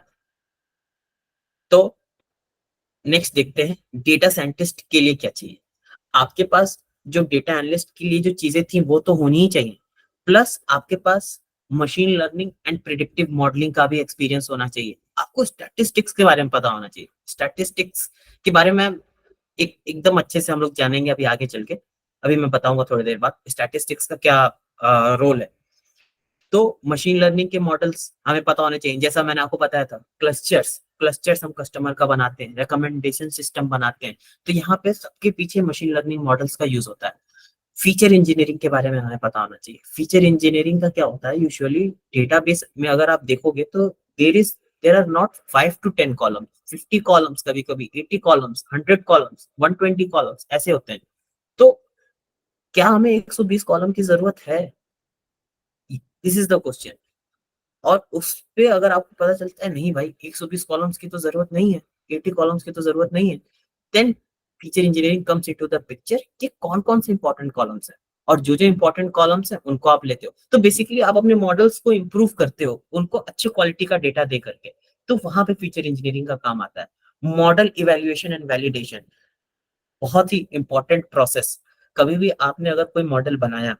तो नेक्स्ट देखते हैं डेटा साइंटिस्ट के लिए क्या चाहिए। आपके पास जो डेटा एनालिस्ट के लिए जो चीजें थी वो तो होनी ही चाहिए, प्लस आपके पास machine learning and predictive modelling का भी एक्सपीरियंस होना चाहिए। आपको स्टैटिस्टिक्स के बारे में पता होना चाहिए। स्टैटिस्टिक्स के बारे में एकदम अच्छे से हम लोग जानेंगे अभी आगे चल के। अभी मैं बताऊंगा थोड़ी देर बाद स्टैटिस्टिक्स का क्या रोल है। तो मशीन लर्निंग के मॉडल्स हमें पता होने चाहिए, जैसा मैंने आपको बताया था क्लस्टर्स, क्लस्टर्स हम कस्टमर का बनाते हैं, रिकमेंडेशन सिस्टम बनाते हैं। तो यहाँ पे सबके पीछे मशीन लर्निंग मॉडल्स का यूज होता है। फीचर इंजीनियरिंग के बारे में हमें पता होना चाहिए। फीचर इंजीनियरिंग का क्या होता है, यूजुअली डेटाबेस में अगर आप देखोगे तो there are not 5 to 10 column, 50 columns, कभी कभी 80 कॉलम्स, 100 कॉलम्स, 120 कॉलम्स ऐसे होते हैं। तो क्या हमें 120 कॉलम की जरूरत है? This is the question. और उस पे अगर आपको पता चलता है नहीं भाई 120 कॉलम्स की तो जरूरत नहीं है, 80 कॉलम्स की तो जरूरत नहीं है, then feature engineering comes into the picture कि कौन कौन से इंपॉर्टेंट कॉलम्स है, और जो जो इंपॉर्टेंट कॉलम्स है उनको आप लेते हो। तो बेसिकली आप अपने मॉडल्स को इंप्रूव करते हो, उनको अच्छे क्वालिटी का डेटा दे करके। तो वहां पे फीचर इंजीनियरिंग का काम आता है। मॉडल इवेल्युएशन एंड वैलिडेशन बहुत ही इंपॉर्टेंट प्रोसेस। कभी भी आपने अगर कोई मॉडल बनाया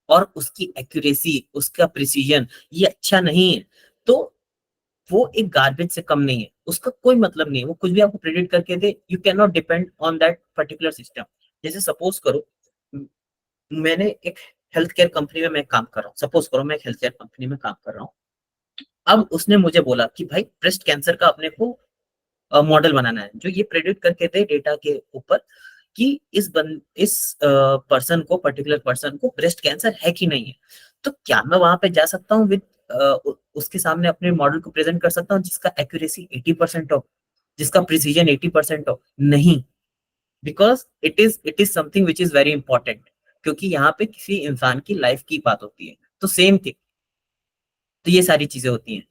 और उसकी एक्यूरेसी, उसका प्रिसीजन ये अच्छा नहीं है, तो वो एक गार्बेज से कम नहीं है, उसका कोई मतलब नहीं है। वो कुछ भी आपको प्रेडिक्ट करके दे, you can not depend on that particular system. जैसे सपोज करो मैंने एक हेल्थ केयर कंपनी में मैं काम कर रहा हूँ, सपोज करो मैं एक हेल्थ केयर कंपनी में काम कर रहा हूँ। अब उसने मुझे बोला कि भाई ब्रेस्ट कैंसर का अपने को मॉडल बनाना है जो ये प्रेडिक्ट करके दे डेटा के ऊपर कि इस पर्सन को, पर्टिकुलर पर्सन को ब्रेस्ट कैंसर है कि नहीं है। तो क्या मैं वहां पे जा सकता हूँ विद उसके सामने अपने मॉडल को प्रेजेंट कर सकता हूँ जिसका एक्यूरेसी 80% हो, जिसका प्रिसीजन 80% हो? नहीं, because it is something which is very important, क्योंकि यहाँ पे किसी इंसान की लाइफ की बात होती है। तो सेम थिंग, तो ये सारी चीजें होती हैं।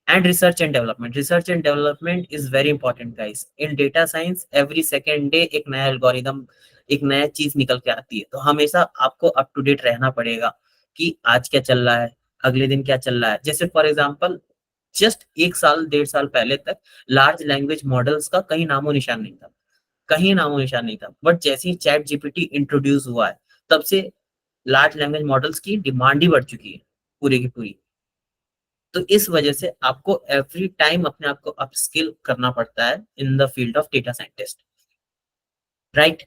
And research and development, research and development is very important guys in data science। every second day एक नया एल्गोरिदम, एक नया चीज निकल के आती है। तो हमेशा आपको अप टू डेट रहना पड़ेगा कि आज क्या चल रहा है, अगले दिन क्या चल रहा है। जैसे फॉर एग्जांपल जस्ट 1 साल 1.5 साल पहले तक लार्ज लैंग्वेज मॉडल्स का कहीं नामो निशान नहीं था, कहीं नामो निशान नहीं था। बट जैसे ही चैट जीपीटी इंट्रोड्यूस हुआ है तब से लार्ज लैंग्वेज मॉडल्स की डिमांड ही बढ़ चुकी है पूरी की पूरी। तो इस वजह से आपको एवरी टाइम अपने आप को अपस्किल करना पड़ता है in the field of data scientist, right.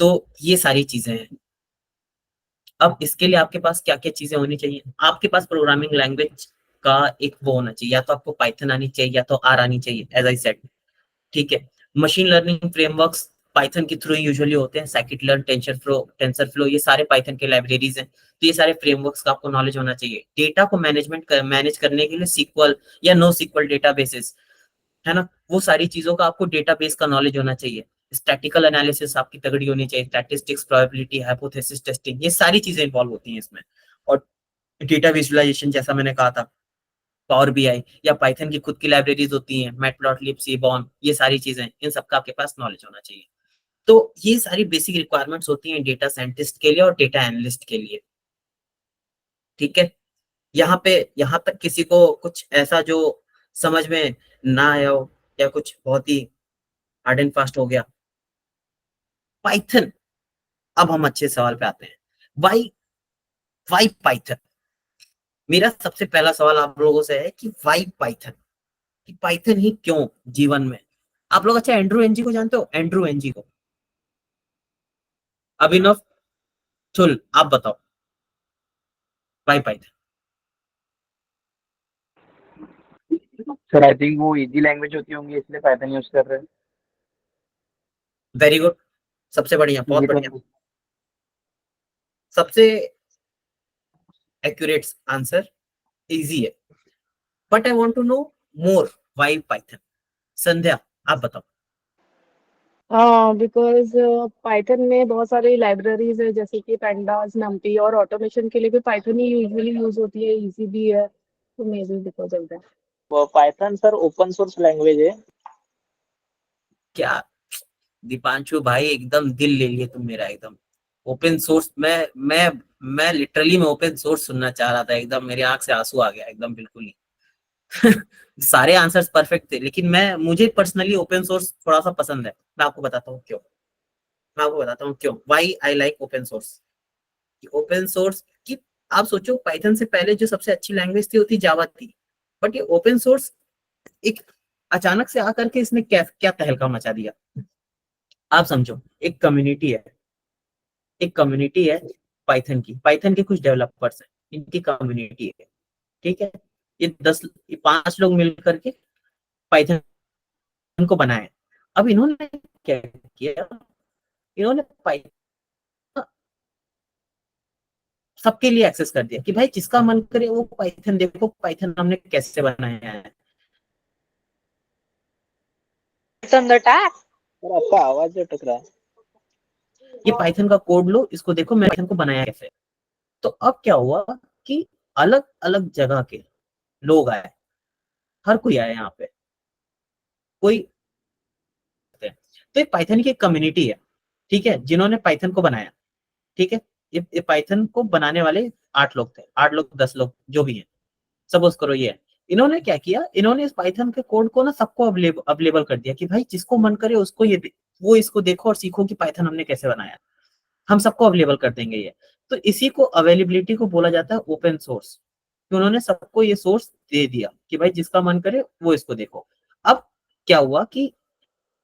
तो ये सारी चीजें हैं। अब इसके लिए आपके पास क्या क्या चीजें होनी चाहिए, आपके पास प्रोग्रामिंग लैंग्वेज का एक वो होना चाहिए, या तो आपको पाइथन आनी चाहिए या तो आर आनी चाहिए, एज आई सेड। ठीक है। मशीन लर्निंग फ्रेमवर्क्स पाइथन के थ्रू यूजुअली होते हैं, साइकिट लर्न, टेंसर फ्लो, ये सारे पाइथन के लाइब्रेरीज हैं। तो ये सारे फ्रेमवर्क्स का आपको नॉलेज होना चाहिए। डेटा को मैनेज करने के लिए सीक्वल या नो सीक्वल डेटाबेसेस, है ना, वो सारी चीजों का आपको डेटाबेस का नॉलेज होना चाहिए। स्टैटिकल एनालिसिस आपकी तगड़ी होनी चाहिए, स्टैटिस्टिक्स, प्रोबेबिलिटी, हाइपोथेसिस टेस्टिंग, ये सारी चीजें इंवॉल्व होती हैं इसमें। और डेटा विजुअलाइजेशन जैसा मैंने कहा था, पावर बीआई या पाइथन की खुद की लाइब्रेरीज होती हैं, मैटप्लॉटलिब, सीबॉन, ये सारी चीजें, इन सबका आपके पास नॉलेज होना चाहिए। तो ये सारी बेसिक रिक्वायरमेंट्स होती हैं डेटा साइंटिस्ट के लिए और डेटा एनालिस्ट के लिए। ठीक है। यहाँ तक किसी को कुछ ऐसा जो समझ में ना आया हो, या कुछ बहुत ही हार्ड एंड फास्ट हो गया? पाइथन। अब हम अच्छे सवाल पे आते हैं। Why why Python? मेरा सबसे पहला सवाल आप लोगों से है कि वाई पाइथन, कि पाइथन ही क्यों जीवन में? आप लोग अच्छा एंड्रू एनजी को जानते हो? एंड्रू एनजी को, अभिनव थुल, आप बताओ why Python. Sir I think वो इजी लैंग्वेज होती होंगी इसलिए पाइथन यूज कर रहे हैं। वेरी गुड, सबसे बढ़िया, बहुत ये बढ़िया, तो सबसे एक्यूरेट आंसर। इजी है, but I want to know more, why Python? Sandhya, आप बताओ। हाँ, बिकॉज पाइथन में बहुत सारी लाइब्रेरीज है, जैसे कि पेंडास, नम्पी, और ऑटोमेशन के लिए भी पाइथन ही यूजुअली यूज होती है, इजी भी है, तो may be because of that. Python sir open source language है। क्या दीपांशु भाई, एकदम दिल ले लिए तुम मेरा एकदम। ओपन सोर्स, मैं लिटरली मैं ओपन सोर्स सुनना चाह रहा था, एकदम मेरी आंख से आंसू आ गया एकदम, बिल्कुल ही। सारे आंसर्स परफेक्ट थे, लेकिन मुझे पर्सनली ओपन सोर्स थोड़ा सा पसंद है। मैं आपको बताता हूँ क्यों। मैं आपको बताता हूँ क्यों, why I like open source. Open source की, आप सोचो पाइथन से पहले जो सबसे अच्छी लैंग्वेज थी वो थी जावा थी, बट ये ओपन सोर्स एक अचानक से आकर के इसने क्या क्या तहलका मचा दिया। आप समझो, एक कम्युनिटी है, एक कम्युनिटी है पाइथन के कुछ डेवलपर्स हैं, इनकी कम्युनिटी है। ठीक है। ये 5 लोग मिलकर के पाइथन को बनाए। अब इन्होंने क्या किया, इन्होंने पाइथन सबके लिए एक्सेस कर दिया कि भाई जिसका मन करे वो पाइथन देखो, पाइथन हमने कैसे बनाया है। सर आपका आवाज अटक रहा है। ये पाइथन का कोड लो, इसको देखो मैं पाइथन को बनाया कैसे। तो अब क्या हुआ कि अलग अलग जगह के लोग आए, हर कोई आया यहाँ पे, कोई, तो एक पाइथन की एक कम्युनिटी है, ठीक है, जिन्होंने पाइथन को बनाया। ठीक है। ये पाइथन को बनाने वाले 8 लोग थे, 8 लोग 10 लोग जो भी है, सपोज करो ये है। इन्होंने क्या किया, इन्होंने इस पाइथन के कोड को ना सबको अवेलेबल कर दिया कि भाई जिसको मन करे उसको वो इसको देखो और सीखो कि पाइथन हमने कैसे बनाया, हम सबको अवेलेबल कर देंगे ये। तो इसी को अवेलेबिलिटी को बोला जाता है ओपन सोर्स, कि उन्होंने सबको ये सोर्स दे दिया कि भाई जिसका मन करे वो इसको देखो। अब क्या हुआ कि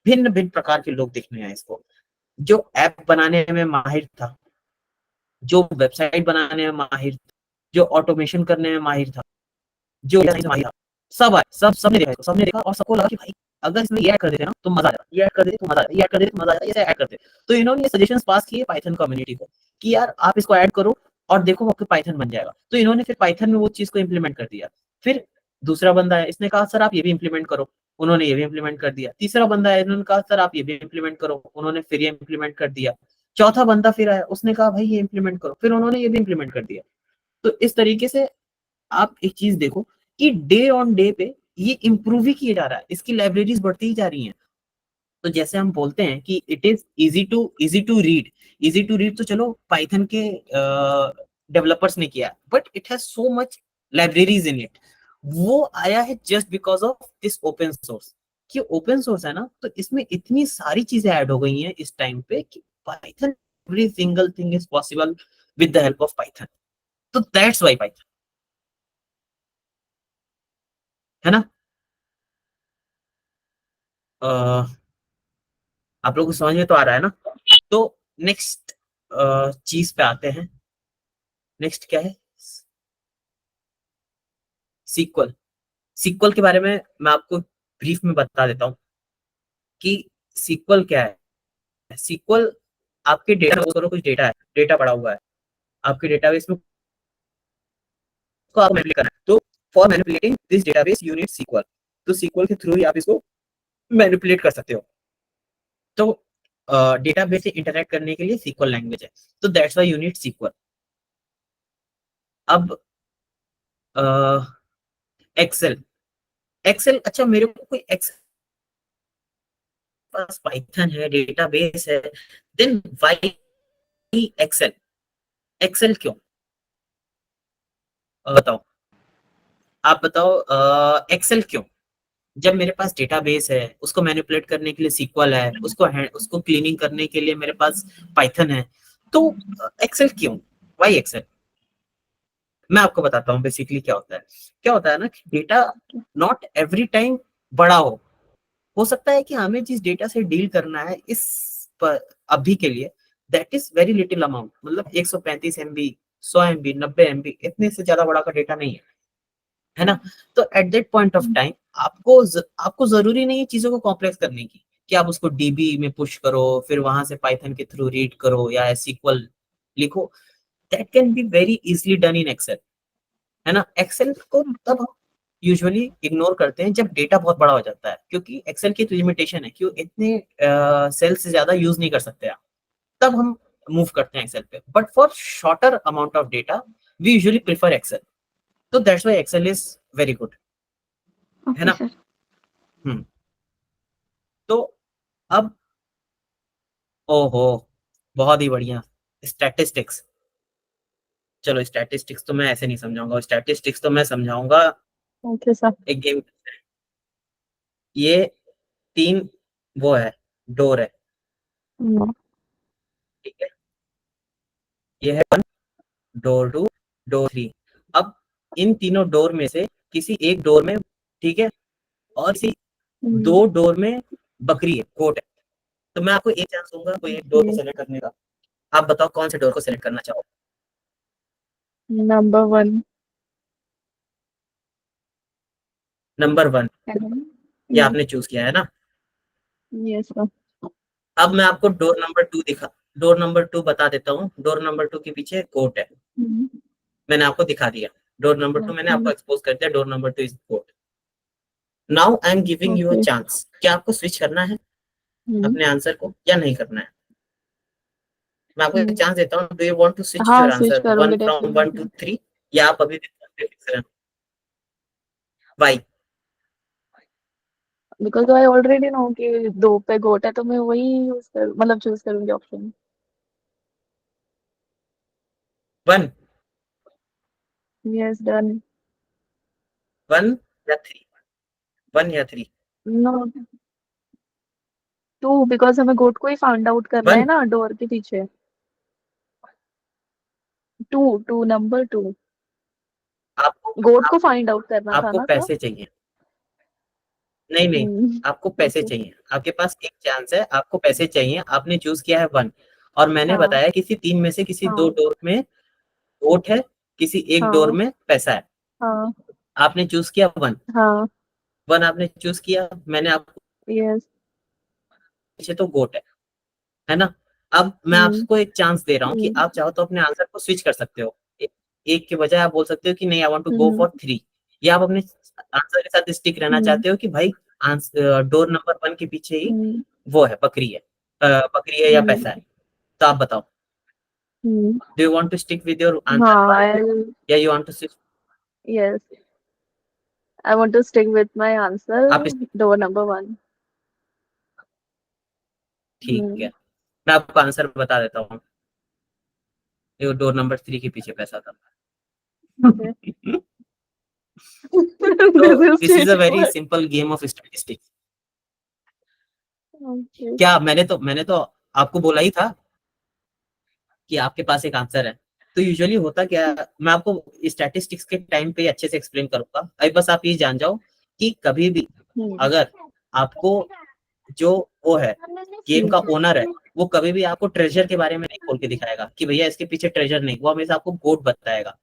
भिन्न भिन्न प्रकार के लोग देखने आए इसको। जो ऐप बनाने में माहिर था, जो वेबसाइट बनाने में माहिर था, जो ऑटोमेशन करने में माहिर था, जो माहिर था, सब आए, सबने देखा इसको, सबने देखा और सबको लगा कि भाई अगर इसमें ये ऐड कर देते ना तो मजा आ जाता, ये ऐड कर देते तो मजा आ जाता, ये ऐड कर देते तो मजा आ जाता, ये ऐड करते। तो इन्होंने ये सजेशंस पास किए पाइथन कम्युनिटी को कि यार आप इसको ऐड करो और देखो आपका पाइथन बन जाएगा। तो इन्होंने फिर पाइथन में वो चीज को इम्प्लीमेंट कर दिया। फिर दूसरा बंदा है, इसने कहा सर आप ये भी इम्प्लीमेंट करो, उन्होंने ये भी इम्प्लीमेंट कर दिया। तीसरा बंदा है, इन्होंने कहा सर आप ये भी इम्प्लीमेंट करो, उन्होंने फिर ये इम्प्लीमेंट कर दिया। चौथा बंदा फिर आया, उसने कहा भाई ये इम्प्लीमेंट करो, फिर उन्होंने ये भी इम्प्लीमेंट कर दिया। तो इस तरीके से आप एक चीज देखो कि डे ऑन डे पे ये इम्प्रूव ही किया जा रहा है, इसकी लाइब्रेरीज बढ़ती ही जा रही हैं। तो जैसे हम बोलते हैं कि it is easy to read, easy to read, तो चलो पाइथन के डेवलपर्स ने किया, but it has so much libraries in it. वो आया है just because of this open source. कि ओपन सोर्स है ना, तो इसमें इतनी सारी चीजें ऐड हो गई हैं इस टाइम पे कि Python, every single thing is possible with the help of Python. तो दैट्स वाई पाइथन, है ना। आप लोगों को समझ में तो आ रहा है ना? तो नेक्स्ट चीज पे आते हैं नेक्स्ट क्या है, सीक्वल। सीक्वल के बारे में मैं आपको ब्रीफ में बता देता हूँ कि सीक्वल क्या है। सीक्वल आपके डेटा, कुछ डेटा है, डेटा पड़ा हुआ है आपके डेटाबेस में, को आप मैनिपुलेट करना है। तो for manipulating this database you need SQL. तो सीक्वल के थ्रू ही आप इसको मैनिपुलेट कर सकते हो। तो डेटाबेस से इंटरैक्ट करने के लिए सीक्वल लैंग्वेज है, तो that's why you need SQL. अब एक्सेल। एक्सेल, अच्छा मेरे को कोई एक्सेल पास पाइथन है, डेटाबेस है, देन व्हाई एक्सेल? एक्सेल क्यों? बताओ, आप बताओ, एक्सेल क्यों? जब मेरे पास डेटाबेस है, उसको मैनिपुलेट करने के लिए सीक्वल है, उसको क्लीनिंग करने के लिए मेरे पास पाइथन है, तो एक्सेल क्यों? Why Excel? मैं आपको बताता हूँ बेसिकली क्या होता है। क्या होता है ना कि डेटा नॉट एवरी टाइम बड़ा हो सकता है कि हमें जिस डेटा से डील करना है इस पर अभी के लिए that is very little amount, मतलब 135 MB, 100 MB, 90 MB, इतने से ज्यादा बड़ा का डेटा नहीं है ना। तो at that point of time आपको जरूरी नहीं है चीजों को कॉम्प्लेक्स करने की, कि आप उसको डीबी में पुश करो, फिर वहां से पाइथन के थ्रू रीड करो या एसक्यूएल लिखो। That can be very easily done in Excel, है ना। एक्सेल को तब हम यूजुअली इग्नोर करते हैं जब डेटा बहुत बड़ा हो जाता है, क्योंकि एक्सेल की लिमिटेशन है कि इतने सेल से ज्यादा यूज नहीं कर सकते आप, तब हम मूव करते हैं एक्सेल पे। But for shorter amount of data we usually prefer Excel, तो that's why Excel is very good, है ओके ना। सर। हम्म तो अब, ओहो, बहुत ही बढ़िया, स्टैटिस्टिक्स। चलो स्टैटिस्टिक्स तो मैं ऐसे नहीं समझाऊंगा, स्टैटिस्टिक्स तो मैं समझाऊंगा ओके सर। एक गेम। ये 3 वो है, डोर है, ठीक है। ये है 1, डोर 2, डोर 3। अब इन तीनों डोर में से किसी एक डोर में, ठीक है, और किसी 2 डोर में बकरी है, गोट है। तो मैं आपको एक चांस दूंगा कोई एक डोर को सेलेक्ट करने का। आप बताओ कौन से डोर को सेलेक्ट करना चाहो? नंबर 1। नंबर 1 ये आपने चूज किया है ना। Yes sir. अब मैं आपको डोर नंबर 2 बता देता हूँ। डोर नंबर 2 के पीछे गोट है, मैंने आपको दिखा दिया। डोर नंबर 2 मैंने आपको एक्सपोज कर दिया, door number 2 is goat. Now I am giving you a okay. Chance, क्या आपको स्विच करना है अपने आंसर को या नहीं करना है? मैं आपको एक चांस देता हूँ, do you want to switch हाँ योर स्विच आंसर करूंगी 1 फ्रॉम 1 to डेफिनेटली। 3, या आप अभी फिक्स हैं? Why? Because I already know कि 2 पे गोट है, तो मैं वही यूज कर मतलब चूज करूंगी ऑप्शन। 1, yes done. 1 या 3, 1 या 3? नो 2, बिकॉज हमें गोट को ही फाइंड आउट करना है 1। ना डोर के पीछे। 2, 2 नंबर 2। आपको गोट को आपको फाइंड आउट करना था आपको ना सर। पैसे चाहिए? नहीं नहीं, आपको पैसे ओके। चाहिए, आपके पास एक चांस है, आपको पैसे चाहिए। आपने चूज किया है 1, और मैंने हाँ बताया किसी 3 में से किसी 2 हाँ डोर में वोट है, किसी एक डोर हाँ में पैसा है। हाँ आपने चूज किया 1, हाँ। 1 आपने चूज किया, मैंने आपको यस। पीछे तो वोट है ना। अब मैं आपको एक चांस दे रहा हूँ कि आप चाहो तो अपने आंसर को स्विच कर सकते हो। एक के बजाय आप बोल सकते हो कि नहीं, I want to go for 3, या आप अपने आंसर के साथ स्टिक रहना चाहते हो कि भाई डोर नंबर 1 के पीछे ही वो है, बकरी है, बकरी है या पैसा है। तो आप बताओ, do you want to stick with your answer हाँ 1 आई। या you want to switch? Yes I want to stick with my answer. आप डोर नंबर 1। ठीक है, मैं आपको आंसर बता देता हूँ, ये डोर नंबर 3 के पीछे पैसा था। तो this is this is a very straightforward. Simple game of statistics. Okay. क्या मैंने तो आपको बोला ही था कि आपके पास एक आंसर है। तो यूजुअली होता क्या है, मैं आपको स्टैटिस्टिक्स के टाइम पे अच्छे से एक्सप्लेन करूंगा। अभी बस आप ये जान जाओ कि कभी भी हम्म अगर आपको जो वो है गेम का ओनर है वो कभी भी आपको ट्रेजर के बारे में नहीं खोल के दिखाएगा कि भैया इसके पीछे ट्रेजर नहीं, वो हमेशा आपको गोट बताएगा।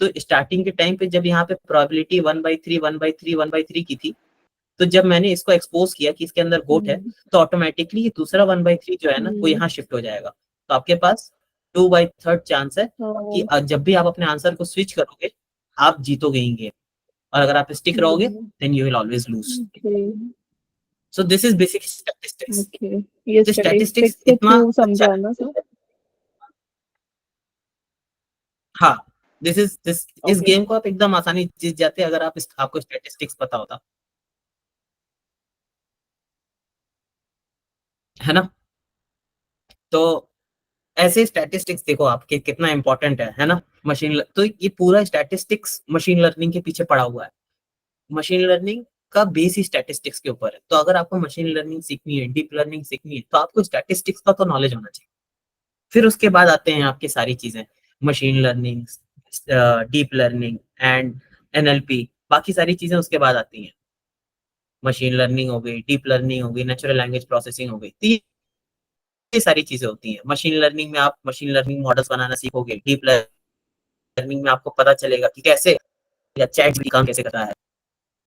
तो स्टार्टिंग के टाइम पे जब यहाँ पे प्रोबेबिलिटी 1/3 1/3 1/3 की थी, तो जब मैंने इसको एक्सपोज किया कि इसके अंदर गोट है, तो ऑटोमेटिकली ये दूसरा 1/3 जो है ना वो यहाँ शिफ्ट हो जाएगा। तो आपके पास 2/3 चांस है कि जब भी आप अपने आंसर को स्विच करोगे आप जीतोगे ही गेम, और अगर आप स्टिक रहोगे then you will always lose. So this is basic statistics. Okay, ये तो स्टैटिस्टिक्स स्टैटिस्टिक्स के इतना थ्रू अच्छा समझा है। ना सर? हाँ, दिस इस Okay. गेम को आप एकदम आसानी जीत जाते हैं अगर आपको स्टैटिस्टिक्स पता होता है ना। तो ऐसे स्टैटिस्टिक्स देखो आपके कितना इंपॉर्टेंट है ना। तो ये पूरा स्टैटिस्टिक्स मशीन लर्निंग के पीछे पड़ा हुआ है। मशीन लर्निंग का बेस ही स्टैटिस्टिक्स के ऊपर है। तो अगर आपको मशीन लर्निंग सीखनी है, डीप लर्निंग सीखनी है, तो आपको स्टैटिस्टिक्स का तो नॉलेज होना चाहिए। फिर उसके बाद आते हैं आपकी सारी चीजें, machine learning, deep learning and NLP, बाकी सारी चीजें उसके बाद आती हैं। मशीन लर्निंग हो गई, डीप लर्निंग हो गई, नेचुरल लैंग्वेज प्रोसेसिंग हो गई, तो ये सारी चीजें होती हैं। मशीन लर्निंग में आप मशीन लर्निंग मॉडल्स बनाना सीखोगे, डीप लर्निंग में आपको पता चलेगा कि कैसे या चैट काम कैसे करता है,